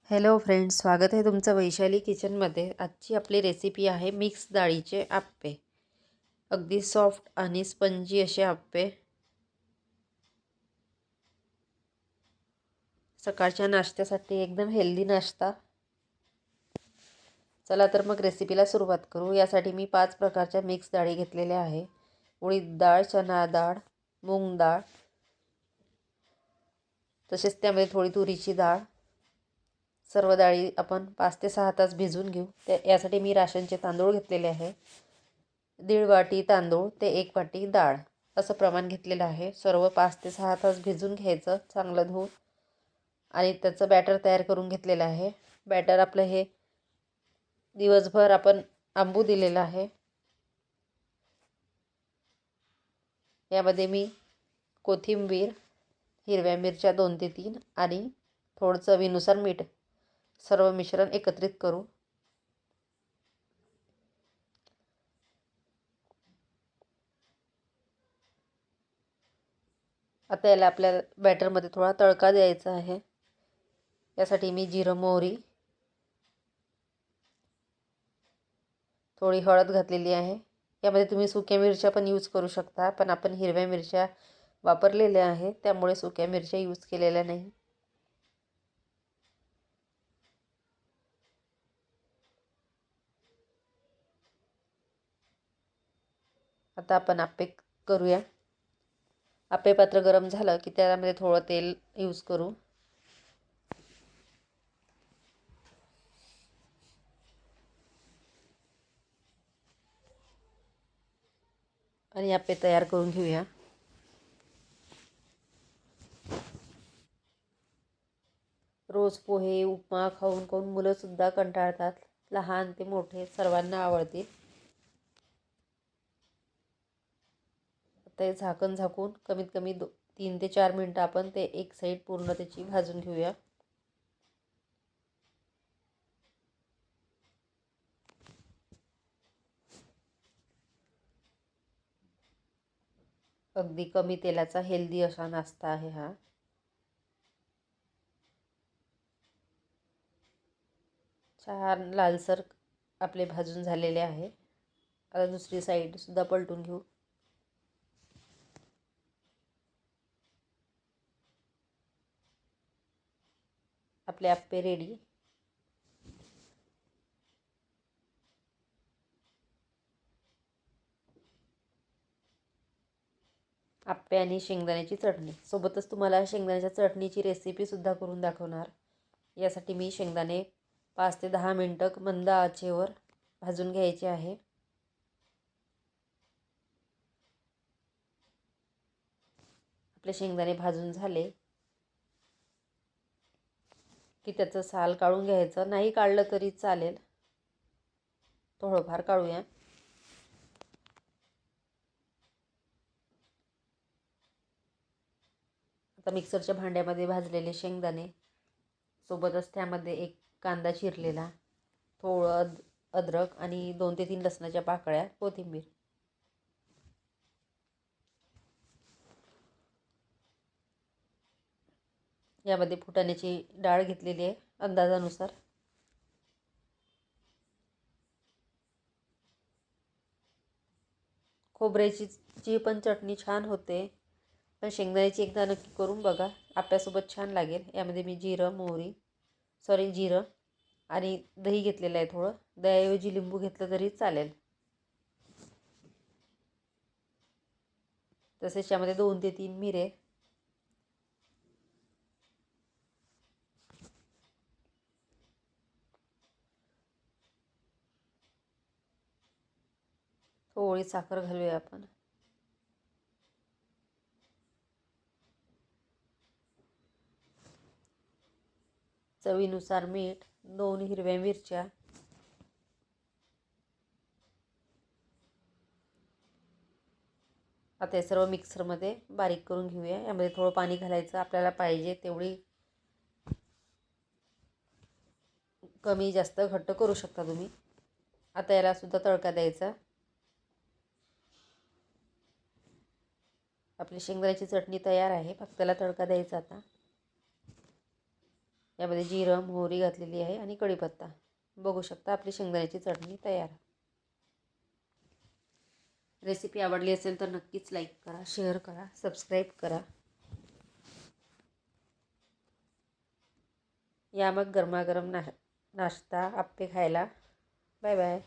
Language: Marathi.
हॅलो फ्रेंड्स, स्वागत आहे तुमचं वैशाली किचनमध्ये। आजची आपली रेसिपी आहे मिक्स डाळीचे आप्पे। अगदी सॉफ्ट आणि स्पंजी असे आप्पे सकाळच्या नाश्त्यासाठी एकदम हेल्दी नाश्ता। चला तर मग रेसिपीला सुरुवात करू। यासाठी मी 5 प्रकारच्या मिक्स डाळी घेतलेल्या आहे। उडीद डाळ, चणा डाळ, मूग डाळ, तसेच त्यामध्ये थोडी तुरीची डाळ। सर्व डाळी आपण 5 ते 6 तास भिजवून घेऊ। यासाठी मी राशनचे तांदूळ घेतलेले आहे। 1.5 वाटी तांदूळ ते 1 वाटी डाळ असं प्रमाण घेतलेलं आहे। सर्व 5 ते 6 तास भिजवून घ्यायचं चांगलं धुवून आणि त्याचं बॅटर तयार करून घेतलेलं आहे। बॅटर आपलं हे दिवसभर आपण आंबू दिलेलं आहे। यामध्ये मी कोथिंबीर, हिरव्या मिरच्या 2 ते 3 आणि थोडं चवीनुसार मीठ सर्व मिश्रण एकत्रित करू। आता याला आपल्या बॅटरमध्ये थोडा तडका द्यायचा आहे। यासाठी मी जिरं, मोहरी, थोडी हळद घातलेली आहे। यामध्ये तुम्ही सुक्या मिरच्या पण यूज करू शकता, पण आपण हिरव्या मिरच्या वापरलेल्या आहेत त्यामुळे सुक्या मिरच्या यूज केलेल्या नाही। आता आपण आप्पे करूया। आप्पे पात्र गरम झालं की त्यामध्ये थोडं तेल यूज करू आणि आप्पे तयार करून घेऊया। रोज पोहे, उपमा खाऊन खाऊन मुलं सुद्धा कंटाळतात। लहान ते मोठे सर्वांना आवडतील। ते झाकण झाकून कमीत कमी 3 ते 4 मिनिटं आपण ते एक साईड पूर्ण त्याची भाजून घेऊया। अगदी कमी तेलाचा हेल्दी असा नाश्ता आहे हा। छान लालसर आपले भाजून झालेले आहे। आता दुसरी साईड सुद्धा पलटून घेऊ। आपले आप्पे रेडी। आप्पे आणि शेंगदाण्याची चटणी सोबतच तुम्हाला शेंगदाण्याच्या चटणीची रेसिपी सुद्धा करून दाखवणार। यासाठी मी शेंगदाणे 5 ते 10 मिनिटं मंद आचेवर भाजून घ्यायचे आहे। आपले शेंगदाणे भाजून झाले की त्याचं साल काढून घ्यायचं, नाही काढलं तरी चालेल, थोडंफार काढूया। आता मिक्सरच्या भांड्यामध्ये भाजलेले शेंगदाणे सोबतच त्यामध्ये एक कांदा चिरलेला, थोडं अद्रक आणि 2 ते 3 लसणाच्या पाकळ्या, कोथिंबीर, यामध्ये फुटाण्याची डाळ घेतलेली आहे अंदाजानुसार। खोबऱ्याची पण चटणी छान होते, पण शेंगदाण्याची एकदा नक्की करून बघा, आप्यासोबत छान लागेल। यामध्ये मी जिरं आणि दही घेतलेलं आहे। थोडं दह्याऐवजी लिंबू घेतलं तरी चालेल। तसेच यामध्ये 2 ते 3 मिरे, थोडी साखर घालूया आपण। चवीनुसार मीठ, 2 हिरव्या मिरच्या, आता हे सर्व मिक्सरमध्ये बारीक करून घेऊया। यामध्ये थोडं पाणी घालायचं, आपल्याला पाहिजे तेवढी कमी जास्त घट्ट करू शकता तुम्ही। आता याला सुद्धा तडका द्यायचा। आपली शेंगदाण्याची चटणी तयार आहे, फक्त त्याला तडका द्यायचा आता। यामध्ये जिरं मोहरी घातलेली आहे आणि कढीपत्ता. बघू शकता आपली शेंगदाण्याची चटणी तयार. रेसिपी आवडली असेल तर नक्कीच लाईक करा, शेअर करा, सबस्क्राईब करा. या मग गरमागरम नाश्ता आप्पे खायला. Bye bye.